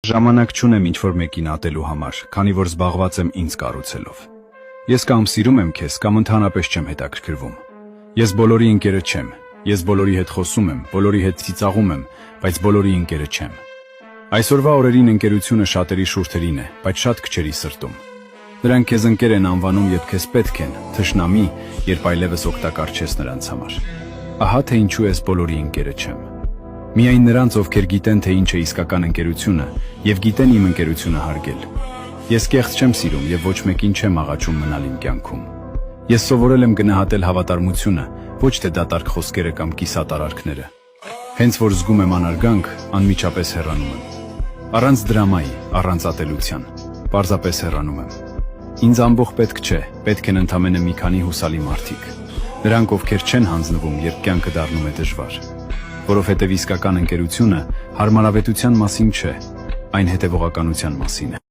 Ժամանակ չունեմ ինչ-որ մեկին ատելու համար, քանի որ զբաղված եմ ինձ կառուցելով։ Ես կամ սիրում եմ քեզ, կամ ընդհանրապես չեմ հետաքրքրվում։ Ես բոլորի ընկերը չեմ, ես բոլորի հետ խոսում եմ, բոլորի հետ ծիծաղում եմ, բայց բոլորի ընկերը չեմ։ Այսօրվա օրերին ընկերությունը շատերի շուրթերին է, բայց շատ քչերի սրտում։ Նրանք քեզ ընկեր են անվանում, երբ քեզ պետք են, թշնամի, երբ այլևս օգտակար չես նրանց համար։ Ահա թե ինչու ես բոլորի ընկերը չեմ։ Միայն նրանց, ովքեր գիտեն, թե ինչ է իսկական ընկերությունը, եւ գիտեն իմ ընկերությունը հարգել։ Ես կեղծ չեմ սիրում եւ ոչ մեկին չեմ աղաչում մնալ իմ կյանքում։ Ես սովորել եմ գնահատել հավատարմությունը, ոչ թե դատարկ խոսքերը կամ կիսատ արարքները։ Հենց որ զգում եմ անարգանք, անմիջապես հեռանում եմ։ Առանց դրամայի, առանց ատելության, պարզապես հեռանում եմ։ Ինձ ամբողջ պետք չէ, պետք են ընդամենը մի քանի հուսալի մարդիկ։ Նրանք, ովքեր չեն հանձնվում, երբ կյանքը դառնում է դժվար։ Որովհետև իսկական ընկերությունը հարմարավետության մասին չէ, այն հետևողականության մասին է։